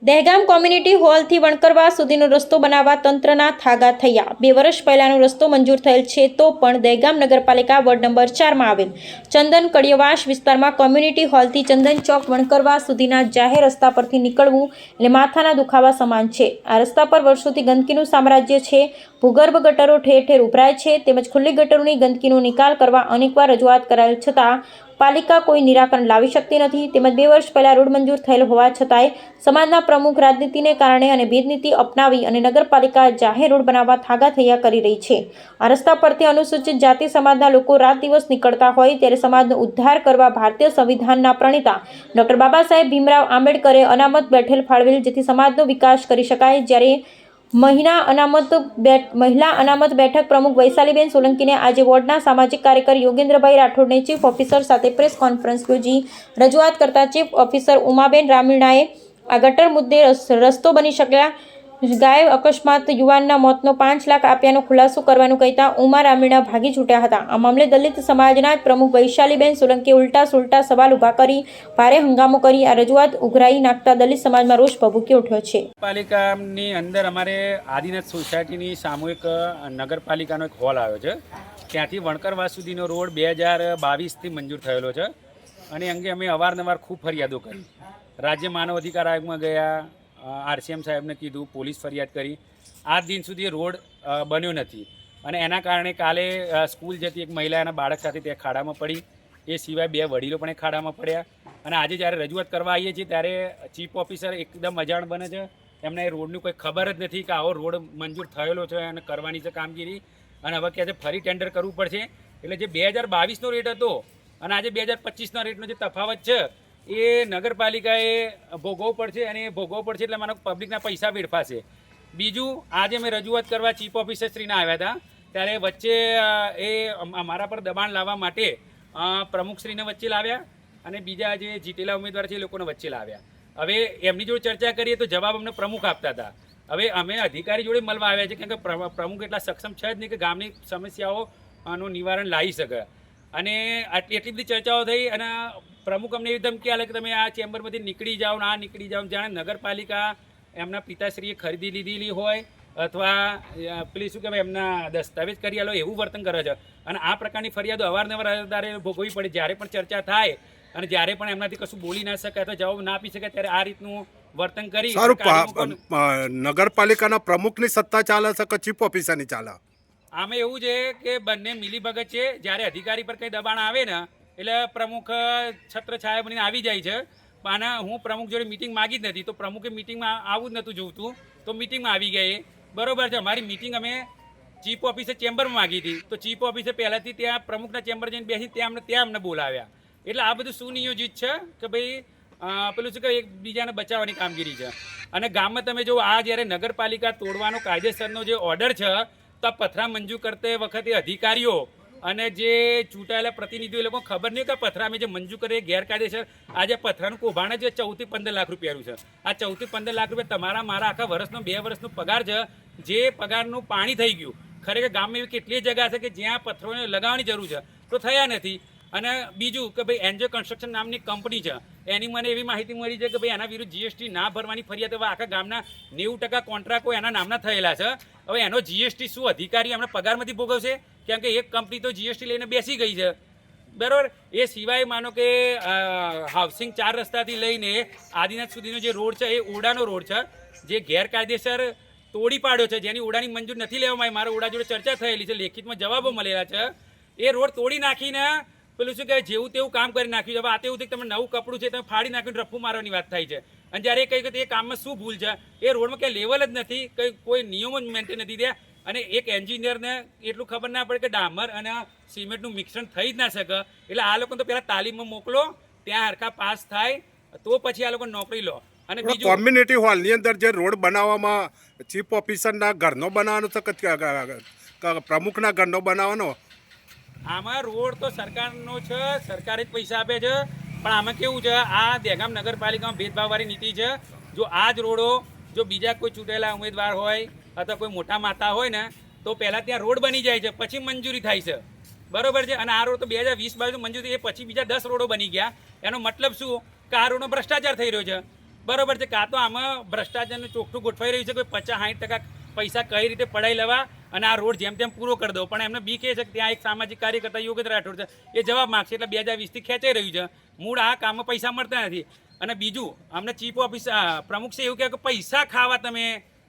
Dehgam community હોલથી વણકરવા સુધીનો રસ્તો બનાવવા તંત્રના થાગા થયા। 2 વર્ષ પહેલાનો રસ્તો મંજૂર થયેલ છે તો પણ દહેગામ નગરપાલિકા વોર્ડ નંબર 4માં આવેલ ચંદન કડિયાવાસ વિસ્તારમાં કોમ્યુનિટી હોલથી ચંદન ચોક વણકરવા સુધીના જાહેર રસ્તા પરથી નીકળવું એટલે માથાના દુખાવા સમાન છે। આ રસ્તા પર વર્ષોથી ગંદકીનું સામ્રાજ્ય છે। ભૂગર્ભ ગટરો ઠેર ઠેર ઉભરાય છે તેમજ ખુલ્લી ગટરોની ગંદકીનો નિકાલ કરવા અનેકવાર રજૂઆત કરાયેલ છતાં પાલિકા કોઈ નિરાકરણ લાવી શકતી નથી। તેમજ 2 વર્ષ પહેલા રોડ મંજૂર થયેલ હોવા છતાંય સમાજના પ્રમુખ રાજનીતિને કારણે અને ભેદનીતિ અપનાવી અને નગરપાલિકા જાહેર રોડ બનાવવા થાગા થયા કરી રહી છે। આ રસ્તા પરથી અનુસૂચિત જાતિ સમાજના લોકો રાત દિવસ નીકળતા હોય ત્યારે સમાજનો ઉદ્ધાર કરવા ભારતીય સંવિધાનના પ્રણેતા ડૉક્ટર બાબા સાહેબ ભીમરાવ આંબેડકરે અનામત બેઠેલ ફાળવેલ જેથી સમાજનો વિકાસ કરી શકાય। જ્યારે મહિલા અનામત બેઠક પ્રમુખ વૈશાલીબેન સોલંકીને આજે વોર્ડના સામાજિક કાર્યકર યોગેન્દ્રભાઈ રાઠોડને ચીફ ઓફિસર સાથે પ્રેસ કોન્ફરન્સ યોજી રજૂઆત કરતા ચીફ ઓફિસર ઉમાબેન રામીણાએ આ ગટર મુદ્દે રસ્તો બની શક્યા ગાય અકસ્માત યુવાનના મોતનો 5 લાખ આપ્યાનો ખુલાસો કરવાનું કહેતા ઉમા રામીણા ભાગી છૂટ્યા હતા। આ મામલે દલિત સમાજના જ પ્રમુખ વૈશાલીબેન સોલંકીએ ઉલટા સુલટા સવાલ ઊભા કરી ભારે હંગામો કરી આ રજૂઆત ઉઘરાઈ નાખતા દલિત સમાજમાં રોષ ભભૂકી ઉઠ્યો છે। પાલિકાની અંદર અમારે આદિનાથ સોસાયટીની સામૂહિક નગરપાલિકાનો એક હોલ આવ્યો છે। ત્યાંથી વણકરવા સુધીનો રોડ 2022થી મંજૂર થયેલો છે અને અંગે અમે અવારનવાર ખૂબ ફરિયાદો કરી। રાજ્ય માનવ અધિકાર આયોગમાં ગયા, RCM સાહેબને કીધું, પોલીસ ફરિયાદ કરી, આજ દિન સુધી રોડ બન્યો નથી અને એના કારણે કાલે સ્કૂલ જતી એક મહિલા એના બાળક સાથે ત્યાં ખાડામાં પડી। એ સિવાય 2 વડીલો પણ એ ખાડામાં પડ્યા અને આજે જ્યારે રજૂઆત કરવા આવીએ છીએ ત્યારે ચીફ ઓફિસર એકદમ અજાણ બને છે। એમને એ રોડની કોઈ ખબર જ નથી કે આવો રોડ મંજૂર થયેલો છે અને કરવાની છે કામગીરી અને હવે કહે છે ફરી ટેન્ડર કરવું પડશે। એટલે જે 2022નો રેટ હતો અને આજે 2025ના રેટનો જે તફાવત છે એ નગરપાલિકાએ ભોગવવું પડશે અને એ ભોગવવું પડશે એટલે મને પબ્લિકના પૈસા વેડફાશે। બીજું, આજે મેં રજૂઆત કરવા ચીફ ઓફિસરશ્રીને આવ્યા હતા ત્યારે વચ્ચે એ અમારા પર દબાણ લાવવા માટે પ્રમુખશ્રીને વચ્ચે લાવ્યા અને બીજા જે જીતેલા ઉમેદવાર છે એ લોકોને વચ્ચે લાવ્યા। હવે એમની જોડે ચર્ચા કરીએ તો જવાબ અમને પ્રમુખ આપતા હતા। હવે અમે અધિકારી જોડે મળવા આવ્યા છે કારણ કે પ્રમુખ એટલા સક્ષમ છે જ નહીં કે ગામની સમસ્યાઓનું નિવારણ લાવી શકે અને એટલી બધી ચર્ચાઓ થઈ અને પ્રમુખ અમને એવી ધમકી આલે કે તમે આ ચેમ્બરમાંથી નીકળી જાઓ ને આ નીકળી જાઓ, જાણે નગરપાલિકા એમના પિતાશ્રીએ ખરીદી લીધેલી હોય અથવા પેલી શું કહેવાય એમના દસ્તાવેજ કરી આલો એવું વર્તન કરે છે અને આ પ્રકારની ફરિયાદો અવારનવાર ભોગવવી પડે। જ્યારે પણ ચર્ચા થાય અને જ્યારે પણ એમનાથી કશું બોલી ના શકે અથવા જવાબ ના આપી શકે ત્યારે આ રીતનું વર્તન કરી। નગરપાલિકાના પ્રમુખની સત્તા ચાલે છે કે ચીફ ઓફિસરની ચાલે? આમાં એવું છે કે બંને મિલીભગત છે। જ્યારે અધિકારી પર કંઈ દબાણ આવે ને એટલે પ્રમુખ છત્રછાયા બનીને આવી જાય છે અને હું પ્રમુખ જોડે મિટિંગ માગી જ નથી તો પ્રમુખે મિટિંગમાં આવવું જ નહોતું જોઈતું તો મિટિંગમાં આવી ગઈ। બરાબર છે, અમારી મિટિંગ અમે ચીફ ઓફિસે ચેમ્બરમાં માગી હતી તો ચીફ ઓફિસે પહેલાંથી ત્યાં પ્રમુખના ચેમ્બર જઈને બેસી ત્યાં અમને બોલાવ્યા। એટલે આ બધું સુનિયોજિત છે કે ભાઈ પેલું શું કે એકબીજાને બચાવવાની કામગીરી છે અને ગામમાં તમે જો આ જ્યારે નગરપાલિકા તોડવાનો કાયદેસરનો જે ઓર્ડર છે તો આ પથરા મંજૂર કરતે વખતે અધિકારીઓ અને જે ચૂંટાયેલા પ્રતિનિધિઓ એ લોકો ખબર નહીં કે પથરા અમે જે મંજૂર કરીએ ગેરકાયદેસર આજે પથરાનું કૌભાંડ જ 14 થી 15 લાખ રૂપિયાનું છે। આ 14 થી 15 લાખ રૂપિયા તમારા મારા આખા વર્ષનો 2 વર્ષનો પગાર છે જે પગારનું પાણી થઈ ગયું। ખરેખર ગામમાં એવી કેટલીય જગ્યા છે કે જ્યાં પથ્થરોને લગાવવાની જરૂર છે તો થયા નથી। અને બીજું કે ભાઈ એનજો કન્સ્ટ્રક્શન નામની કંપની છે એની મને એવી માહિતી મળી છે કે ભાઈ એના વિરુદ્ધ GST ના ભરવાની ફરિયાદ હવે આખા ગામના 90% કોન્ટ્રાક્ટો એના નામના થયેલા છે। હવે એનો GST શું અધિકારી એમના પગારમાંથી ભોગવશે? કેમ કે એક કંપની તો GST લઈને બેસી ગઈ છે, બરાબર। એ સિવાય માનો કે હાઉસિંગ 4 રસ્તાથી લઈને આદિનાથ સુધીનો જે રોડ છે એ ઓરડાનો રોડ છે જે ગેરકાયદેસર તોડી પાડ્યો છે, જેની ઓરડાની મંજૂર નથી લેવામાં આવી। મારા ઓરડા જોડે ચર્ચા થયેલી છે, લેખિતમાં જવાબો મળેલા છે। એ રોડ તોડી નાખીને પેલું શું કહેવાય જેવું તેવું કામ કરી નાખ્યું છે। હવે આ તેવું તમે નવું કપડું છે તમે ફાડી નાખીને રફ્ફુ મારવાની વાત થાય છે અને જ્યારે એ કહ્યું કે એ કામમાં શું ભૂલ છે? એ રોડમાં કંઈ લેવલ જ નથી, કંઈ કોઈ નિયમો જ મેન્ટેન નથી થયા અને એક એન્જિનિયરને એટલું ખબર ના પડે કે ડામર અને સિમેન્ટનું મિશ્રણ થઈ જ ના શકે। એટલે આ લોકોને તો પહેલાં તાલીમમાં મોકલો, ત્યાં હરખા પાસ થાય તો પછી આ લોકો નોકરી લો। અને બીજું કોમ્યુનિટી હોલની અંદર જે રોડ બનાવવામાં ચીફ ઓફિસરના ઘરનો બનાવવાનો છે કે પ્રમુખના ઘરનો બનાવવાનો? આમાં રોડ તો સરકારનો છે, સરકારે જ પૈસા આપે છે પણ આમાં કેવું છે આ દહેગામ નગરપાલિકામાં ભેદભાવવાળી નીતિ છે। જો આ જ રોડો જો બીજા કોઈ ચૂંટેલા ઉમેદવાર હોય અથવા કોઈ મોટા માતા હોય ને તો પહેલાં ત્યાં રોડ બની જાય છે પછી મંજૂરી થાય છે, બરાબર છે। અને આ રોડ તો 2020 બાજુ મંજૂરી એ પછી બીજા 10 રોડો બની ગયા। એનો મતલબ શું કે આ રોડનો ભ્રષ્ટાચાર થઈ રહ્યો છે। બરોબર છે. કાં તો આમાં ભ્રષ્ટાચારનું ચોખ્ઠું ગોઠવાઈ રહ્યું છે કે 50-60% પૈસા કઈ રીતે પડાઈ લેવા અને આ રોડ જેમ તેમ પૂરો કરી દો. પણ એમને બીક એ છે કે ત્યાં એક સામાજિક કાર્યકર્તા યોગેશ રાઠોડ છે, એ જવાબ માગશે એટલે 2020થી ખેંચાઈ રહ્યું છે. મૂળ આ કામમાં પૈસા મળતા નથી. અને બીજું અમને ચીફ ઓફિસર પ્રમુખ છે એવું કહે કે પૈસા ખાવા તમે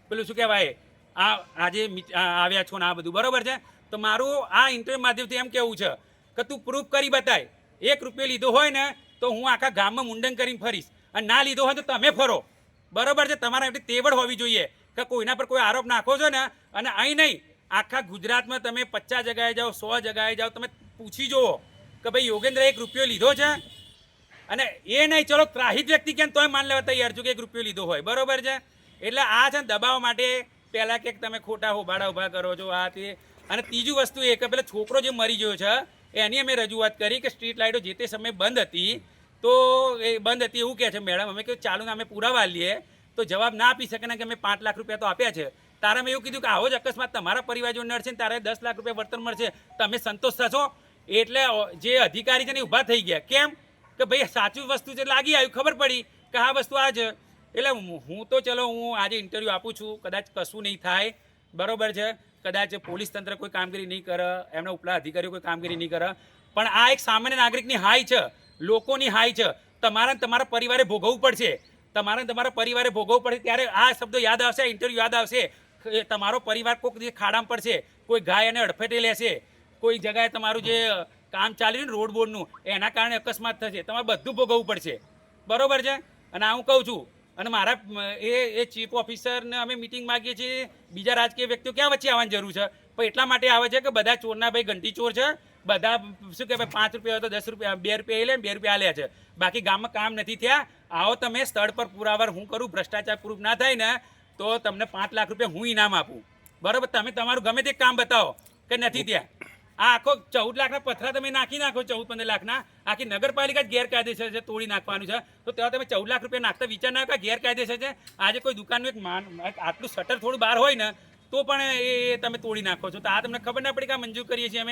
પેલું શું કહેવાય આજે આવ્યા છો ને આ બધું બરોબર છે. તો મારું આ ઇન્ટરવ્યુ માધ્યમથી એમ કહેવું છે કે તું પ્રૂફ કરી બતાય. 1 રૂપિયો લીધો હોય ને તો હું આખા ગામમાં મુંડન કરીને ફરીશ, અને ના લીધો હોય તો તમે ફરો. બરોબર છે. તમારા એટલી તેવડ હોવી જોઈએ કે કોઈના પર કોઈ આરોપ નાખો છો ને, અને અહીં નહીં આખા ગુજરાતમાં તમે 50 જગ્યાએ જાઓ, 100 જગ્યાએ જાઓ, તમે પૂછી જુઓ કે ભાઈ યોગેન્દ્ર 1 રૂપિયો લીધો છે. અને એ નહીં ચલો ત્રાહિત વ્યક્તિ કેમ તોય માન લેવા તૈયાર છું કે 1 રૂપિયો લીધો હોય. બરોબર છે. એટલે આ છે ને દબાવવા માટે પહેલાં કંઈક તમે ખોટા હોબાળા ઊભા કરો છો આ તે. અને ત્રીજું વસ્તુ એ કે પેલો છોકરો જે મરી ગયો છે એની અમે રજૂઆત કરી કે સ્ટ્રીટ લાઇટો જે તે સમયે બંધ હતી, તો એ બંધ હતી એવું કહે છે મેડમ. અમે કહ્યું ચાલુ ને અમે પુરાવા લઈએ. તો જવાબ ના આપી શકે ને કે અમે 5 લાખ રૂપિયા તો આપ્યા છે. તારે મેં એવું કીધું કે આવો જ અકસ્માત તમારા પરિવાર જો નડશે ને તારે 10 લાખ રૂપિયા વળતર મળશે, તમે સંતોષ થશો? એટલે જે અધિકારી છે ને ઊભા થઈ ગયા. કેમ કે ભાઈ સાચું વસ્તુ છે લાગી આવ્યું, ખબર પડી કે આ વસ્તુ આ છે. એટલે હું તો ચલો હું આજે ઇન્ટરવ્યૂ આપું છું, કદાચ કશું નહીં થાય. બરોબર છે. કદાચ પોલીસ તંત્ર કોઈ કામગીરી નહીં કરે, એમના ઉપલા અધિકારીઓ કોઈ કામગીરી નહીં કરે, પણ આ એક સામાન્ય નાગરિકની હાય છે, લોકોની હાય છે. તમારા પરિવારે ભોગવવું પડશે. તમારા પરિવારે ભોગવવું પડશે. ત્યારે આ શબ્દો યાદ આવશે, ઇન્ટરવ્યૂ યાદ આવશે. તમારો પરિવાર કોઈક જે ખાડામાં પડશે, કોઈ ગાય અને અડફેટે લેશે, કોઈ જગાએ તમારું જે કામ ચાલી રહ્યું ને રોડ બોર્ડનું એના કારણે અકસ્માત થશે, તમારે બધું ભોગવવું પડશે. બરોબર છે. અને આ હું કહું છું. અને મારા એ ચીફ ઓફિસરને અમે મિટિંગ માગીએ છીએ. બીજા રાજકીય વ્યક્તિઓ ક્યાં વચ્ચે આવવાની જરૂર છે? પણ એટલા માટે આવે છે કે બધા ચોરના ભાઈ ઘંટી ચોર છે. બધા શું કહેવાય 5 રૂપિયા હોય તો 10 રૂપિયા 2 રૂપિયા લે 2 રૂપિયા લે છે. બાકી ગામમાં કામ નથી થયા. આવો તમે સ્થળ પર પુરાવા હું કરું, ભ્રષ્ટાચાર પ્રૂફ ના થાય ને તો તમને 5 લાખ રૂપિયા હું ઇનામ આપું. બરોબર. તમે તમારું ગમે તે કામ બતાવો કે નથી ત્યાં. આ આખો 14 લાખના પથરા તમે નાખી નાખો, 14-15 લાખના. આખી નગરપાલિકા જ ગેરકાયદેસર છે, તોડી નાખવાનું છે. તો ત્યાં તમે 14 લાખ રૂપિયા નાખતા વિચાર ના કે ગેરકાયદેસર છે. આજે કોઈ દુકાનનું આટલું શટર થોડું બહાર હોય ને તો પણ એ તમે તોડી નાખો છો. તો આ તમને ખબર ના પડી કે આ મંજૂર કરીએ છીએ અમે.